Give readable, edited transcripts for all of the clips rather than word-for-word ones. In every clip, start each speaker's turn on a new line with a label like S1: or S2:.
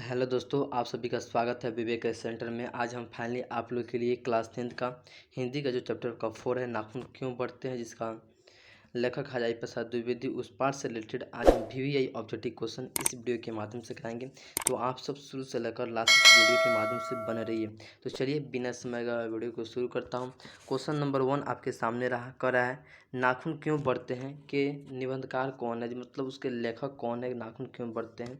S1: Hello दोस्तों, आप सभी का स्वागत है विवेक सेंटर में। आज हम फाइनली आप लोग के लिए क्लास 10th का हिंदी का जो चैप्टर का 4 है, नाखून क्यों बढ़ते हैं, जिसका लेखक हजारी प्रसाद द्विवेदी, उस पार्ट से रिलेटेड आज हम VVI ऑब्जेक्टिव क्वेश्चन इस वीडियो के माध्यम से कराएंगे। तो आप सब शुरू से लेकर लास्ट तक वीडियो के माध्यम से बने रहिए। तो चलिए बिना समय का वीडियो को शुरू करता हूँ। क्वेश्चन नंबर 1 आपके सामने रहा है, नाखून क्यों बढ़ते हैं के निबंधकार कौन है, मतलब उसके लेखक कौन है, नाखून क्यों बढ़ते हैं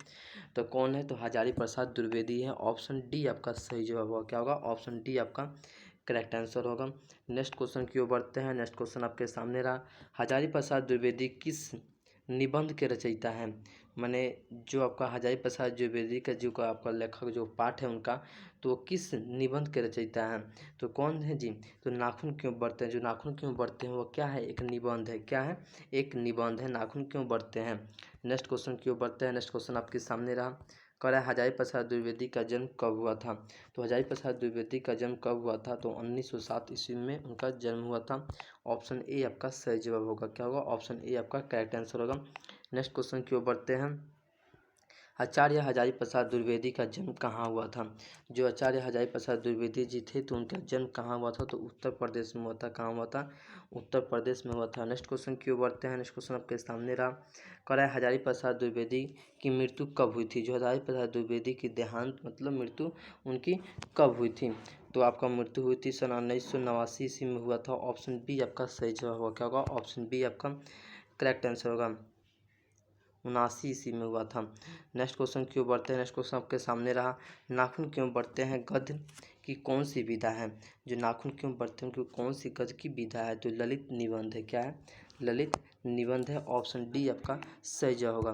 S1: तो कौन है, तो हजारी प्रसाद द्विवेदी है। ऑप्शन डी आपका सही जवाब होगा। क्या होगा? ऑप्शन डी आपका करेक्ट आंसर होगा। नेक्स्ट क्वेश्चन की ओर बढ़ते हैं। नेक्स्ट क्वेश्चन आपके सामने रहा, हजारी प्रसाद द्विवेदी किस निबंध के रचयिता हैं। माने जो आपका हजारी प्रसाद द्विवेदी का जो का आपका लेखक जो पाठ है उनका, तो वो किस निबंध के रचयिता हैं, तो कौन है जी? तो नाखून क्यों बढ़ते हैं, जो नाखून क्यों बढ़ते हैं वो क्या है? एक निबंध है। क्या है? एक निबंध है, नाखून क्यों बढ़ते हैं। नेक्स्ट क्वेश्चन की ओर बढ़ते हैं। नेक्स्ट क्वेश्चन आपके सामने रहा, कह रहा है हजारी प्रसाद द्विवेदी का जन्म कब हुआ था। तो हजारी प्रसाद द्विवेदी का जन्म कब हुआ था, तो 1907 ईस्वी में उनका जन्म हुआ था। ऑप्शन ए आपका सही जवाब होगा। क्या होगा? ऑप्शन ए आपका करेक्ट आंसर होगा। नेक्स्ट क्वेश्चन की ओर बढ़ते हैं, आचार्य हजारी प्रसाद द्विवेदी का जन्म कहाँ हुआ था। जो आचार्य हजारी प्रसाद द्विवेदी जी थे, तो उनका जन्म कहाँ हुआ था, तो उत्तर प्रदेश में हुआ था। कहाँ हुआ था? उत्तर प्रदेश में हुआ था। नेक्स्ट क्वेश्चन की ओर बढ़ते हैं। नेक्स्ट क्वेश्चन आपके सामने रहा, कह रहा है हजारी प्रसाद द्विवेदी की मृत्यु कब हुई थी। जो हजारी प्रसाद द्विवेदी की देहांत मतलब मृत्यु उनकी कब हुई थी, तो आपका मृत्यु हुई थी सन 1989 ईस्वी में हुआ था। ऑप्शन बी आपका सही जवाब होगा। क्या होगा? ऑप्शन बी आपका करेक्ट आंसर होगा। 79 ईस्वी में हुआ था। नेक्स्ट क्वेश्चन क्यों बढ़ते हैं। नेक्स्ट क्वेश्चन आपके सामने रहा, नाखून क्यों बढ़ते हैं गद्य की कौन सी विधा है। जो नाखून क्यों बढ़ते हैं उनकी कौन सी गद्य की विधा है, तो ललित निबंध है। क्या है? ललित निबंध है। ऑप्शन डी आपका सही जवाब होगा।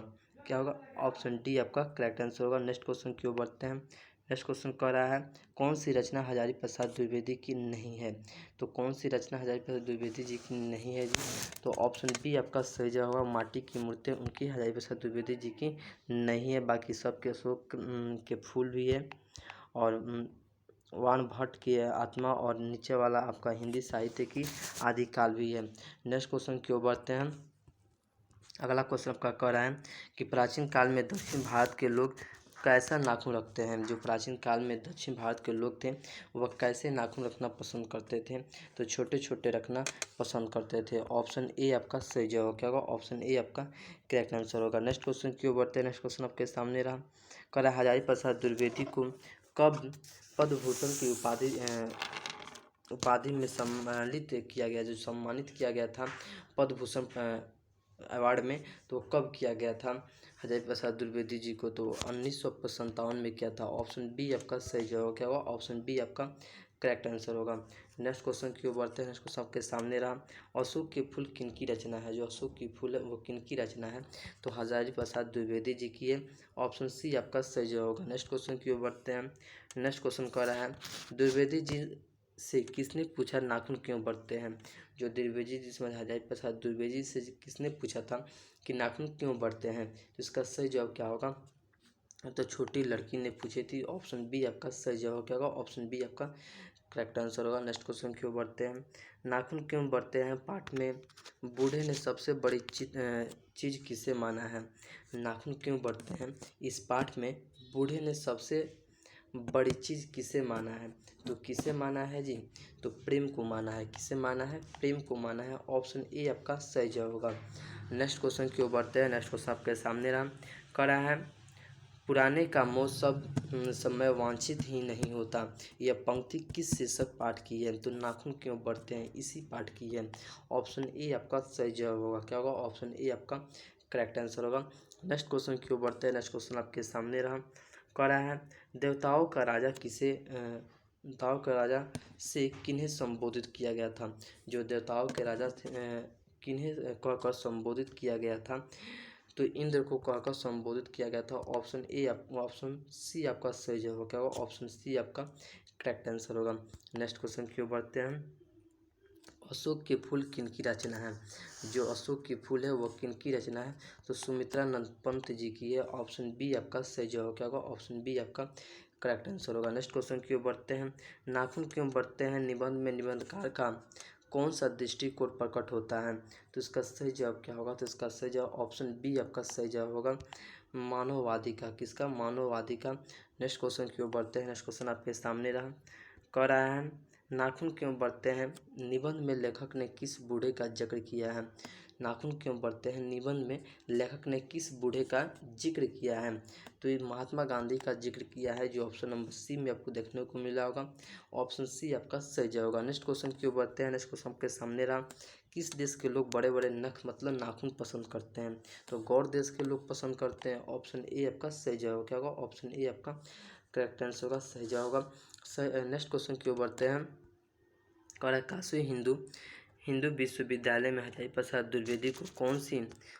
S1: क्या होगा? ऑप्शन डी आपका करेक्ट आंसर होगा। नेक्स्ट क्वेश्चन क्यों बढ़ते हैं। नेक्स्ट क्वेश्चन कह रहा है, कौन सी रचना हजारी प्रसाद द्विवेदी की नहीं है। तो कौन सी रचना हजारी प्रसाद द्विवेदी जी की नहीं है जी, तो ऑप्शन बी आपका सही जवाब होगा। माटी की मूर्तें उनकी हजारी प्रसाद द्विवेदी जी की नहीं है, बाकी सबके अशोक के फूल भी है, और वान भट्ट की आत्मा, और नीचे वाला आपका हिंदी साहित्य की आदिकाल भी है। नेक्स्ट क्वेश्चन की ओर बढ़ते हैं। अगला क्वेश्चन आपका कह रहा है कि प्राचीन काल में दक्षिण भारत के लोग कैसा नाखून रखते हैं। जो प्राचीन काल में दक्षिण भारत के लोग थे वह कैसे नाखून रखना पसंद करते थे, तो छोटे छोटे रखना पसंद करते थे। ऑप्शन ए आपका सही जवाब क्या होगा? ऑप्शन ए आपका करेक्ट आंसर होगा। नेक्स्ट क्वेश्चन क्यों बढ़ते हैं। नेक्स्ट क्वेश्चन आपके सामने रहा, कह रहा है हजारी प्रसाद द्विवेदी को कब पद्म भूषण की उपाधि में सम्मानित किया गया, जो सम्मानित किया गया था पद्म भूषण अवार्ड में, तो कब किया गया था हजारी प्रसाद द्विवेदी जी को, तो 1957 में किया था। ऑप्शन बी आपका सही जवाब क्या होगा? ऑप्शन बी आपका करेक्ट आंसर होगा। नेक्स्ट क्वेश्चन की ओर बढ़ते हैं। नेक्स्ट क्वेश्चन आपके सामने रहा, अशोक के फूल किनकी रचना है। जो अशोक की फूल है वो किनकी रचना है, तो हजारी प्रसाद द्विवेदी जी की है। ऑप्शन सी आपका सही जवाब होगा। नेक्स्ट क्वेश्चन की ओर बढ़ते हैं। नेक्स्ट क्वेश्चन कह रहा है, द्विवेदी जी से किसने पूछा नाखून क्यों बढ़ते हैं। जो द्विवेदी जिसमें हजारी प्रसाद द्विवेदी से किसने पूछा था कि नाखून क्यों बढ़ते हैं, तो इसका सही जवाब क्या होगा, तो छोटी लड़की ने पूछी थी। ऑप्शन बी आपका सही जवाब क्या होगा? ऑप्शन बी आपका करेक्ट आंसर होगा। नेक्स्ट क्वेश्चन क्यों बढ़ते हैं। नाखून क्यों बढ़ते हैं पाठ में बूढ़े ने सबसे बड़ी चीज़ किसे माना है। नाखून क्यों बढ़ते हैं इस पाठ में बूढ़े ने सबसे बड़ी चीज़ किसे माना है, तो किसे माना है जी, तो प्रेम को माना है। किसे माना है? प्रेम को माना है। ऑप्शन ए आपका सही जवाब होगा। नेक्स्ट क्वेश्चन की ओर बढ़ते हैं। नेक्स्ट क्वेश्चन आपके सामने रहा, कह रहा है पुराने का मोह सब समय वांछित ही नहीं होता। यह पंक्ति किस शीर्षक पाठ की है, तो नाखून क्यों बढ़ते हैं इसी पाठ की है। ऑप्शन ए आपका सही जवाब होगा। क्या होगा? ऑप्शन ए आपका करेक्ट आंसर होगा। नेक्स्ट क्वेश्चन क्यों बढ़ते हैं। नेक्स्ट क्वेश्चन आपके सामने रहा, कह रहा है देवताओं का राजा देवताओं के राजा से किन्हें संबोधित किया गया था। जो देवताओं के राजा थे किन्हें कहकर संबोधित किया गया था, तो इंद्र को कहकर संबोधित किया गया था। ऑप्शन सी आपका सही जवाब होगा। क्या होगा? ऑप्शन सी आपका करेक्ट आंसर होगा। नेक्स्ट क्वेश्चन की ओर बढ़ते हैं। अशोक के फूल किनकी रचना है। जो अशोक के फूल है वो किनकी रचना है, तो सुमित्रा नंद पंत जी की है। ऑप्शन बी आपका सही जवाब क्या होगा? ऑप्शन बी आपका करेक्ट आंसर होगा। नेक्स्ट क्वेश्चन की ओर बढ़ते हैं। नाखून क्यों बढ़ते हैं निबंध में निबंधकार का कौन सा दृष्टिकोण प्रकट होता है, तो इसका सही जवाब क्या होगा, तो इसका सही जवाब ऑप्शन बी आपका सही जवाब होगा। मानववादी का, किसका, मानववादी का। नेक्स्ट क्वेश्चन की ओर बढ़ते हैं। नेक्स्ट क्वेश्चन आपके सामने रहा, कह रहा है नाखून क्यों बढ़ते हैं, निबंध में लेखक ने किस बूढ़े का जिक्र किया है। नाखून क्यों बढ़ते हैं, निबंध में लेखक ने किस बूढ़े का जिक्र किया है। तो ये महात्मा गांधी का जिक्र किया है, जो ऑप्शन नंबर सी में आपको देखने को मिला होगा। ऑप्शन सी आपका सही जवाब होगा। नेक्स्ट क्वेश्चन की ओर बढ़ते हैं। नेक्स्ट क्वेश्चन आपके सामने रहा, किस देश के लोग बड़े बड़े नख मतलब नाखून पसंद करते हैं। तो गौर देश के लोग पसंद करते हैं। ऑप्शन ए आपका सही जवाब क्या होगा, ऑप्शन ए आपका करेक्ट आंसर होगा, सही जवाब होगा। नेक्स्ट क्वेश्चन की ओर बढ़ते हैं। कह रहा है काशी हिंदू विश्वविद्यालय में हरियाई प्रसाद द्विवेदी को कौन सी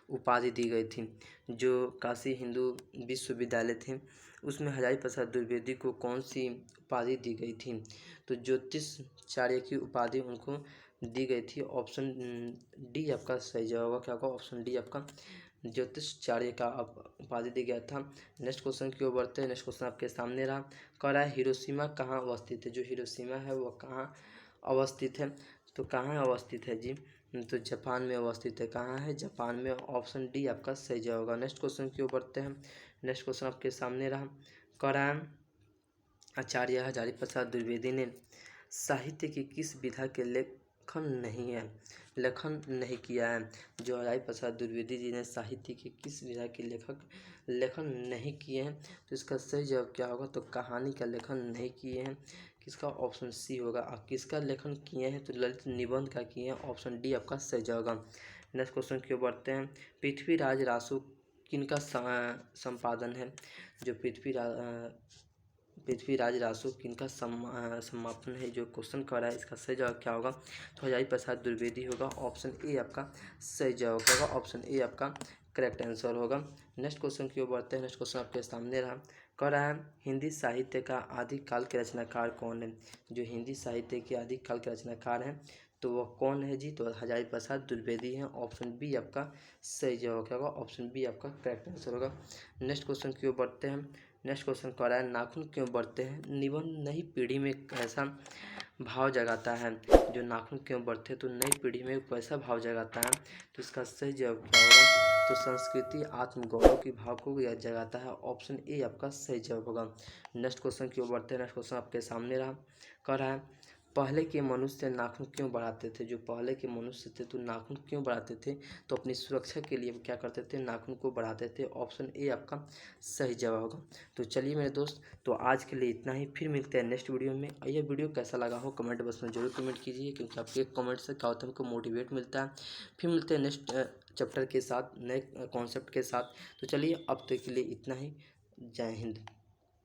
S1: उपाधि दी गई थी। जो काशी हिंदू विश्वविद्यालय थे उसमें हरियाई प्रसाद द्विवेदी को कौन सी उपाधि दी गई थी। तो ज्योतिषाचार्य की उपाधि उनको दी गई थी। ऑप्शन डी आपका सही जवाब होगा, क्या होगा, ऑप्शन डी आपका ज्योतिषाचार्य का उपाधि दिया गया था। नेक्स्ट क्वेश्चन की ओर बढ़ते हैं। नेक्स्ट क्वेश्चन आपके सामने रहा, कह रहा है हिरोशिमा कहाँ अवस्थित है। जो हिरोशिमा है वो कहाँ अवस्थित है। तो कहाँ अवस्थित है जी, तो जापान में अवस्थित है। कहाँ है, जापान में। ऑप्शन डी आपका सही जवाब होगा। नेक्स्ट क्वेश्चन की ओर बढ़ते हैं। नेक्स्ट क्वेश्चन आपके सामने रहा, कह रहा है आचार्य हजारी प्रसाद द्विवेदी ने साहित्य की किस विधा के लेखन नहीं किया है। जो हजारी प्रसाद द्विवेदी जी ने साहित्य की किस विधा के लेखन नहीं किए हैं। तो इसका सही जवाब क्या होगा, तो कहानी का लेखन नहीं किए हैं। किसका, ऑप्शन सी होगा। आप किसका लेखन किए हैं, तो ललित निबंध का किए हैं। ऑप्शन डी आपका सही जवाब होगा। नेक्स्ट क्वेश्चन की ओर बढ़ते हैं। पृथ्वीराज रासो किनका संपादन है। जो पृथ्वीराज रासो किनका समापन है, जो क्वेश्चन कर रहा है, इसका सही जवाब क्या होगा, तो हजारी प्रसाद द्विवेदी होगा। ऑप्शन ए आपका सही जवाब होगा, ऑप्शन ए आपका करेक्ट आंसर होगा। नेक्स्ट क्वेश्चन की ओर बढ़ते हैं। नेक्स्ट क्वेश्चन आपके सामने रहा, कह रहा है हिंदी साहित्य का आदिकाल के रचनाकार कौन है। जो हिंदी साहित्य के आदिकाल के रचनाकार हैं तो वह कौन है जी, तो हजारी प्रसाद द्विवेदी हैं। ऑप्शन बी आपका सही जवाब क्या होगा, ऑप्शन बी आपका करेक्ट आंसर होगा। नेक्स्ट क्वेश्चन की ओर बढ़ते हैं। नेक्स्ट क्वेश्चन कह रहा है नाखून क्यों बढ़ते हैं, निबंध नई पीढ़ी में कैसा भाव जगाता है। जो नाखून क्यों बढ़ते हैं, तो नई पीढ़ी में कैसा भाव जगाता है। तो इसका सही जवाब क्या होगा, तो संस्कृति आत्मगौरव की भाव को यह जगाता है। ऑप्शन ए आपका सही जवाब होगा। नेक्स्ट क्वेश्चन की ओर बढ़ते हैं। नेक्स्ट क्वेश्चन आपके सामने रहा, कह रहा है पहले के मनुष्य नाखून क्यों बढ़ाते थे। जो पहले के मनुष्य थे तो नाखून क्यों बढ़ाते थे, तो अपनी सुरक्षा के लिए क्या करते थे, नाखून को बढ़ाते थे। ऑप्शन ए आपका सही जवाब होगा। तो चलिए मेरे दोस्त, तो आज के लिए इतना ही, फिर मिलते हैं नेक्स्ट वीडियो में। यह वीडियो कैसा लगा हो कमेंट बॉक्स में जरूर कमेंट कीजिए, क्योंकि आपके एक कमेंट से क्या होता है, हमको मोटिवेट मिलता है। फिर मिलते हैं नेक्स्ट चैप्टर के साथ, नए कॉन्सेप्ट के साथ। तो चलिए अब तक के लिए इतना ही, जय हिंद।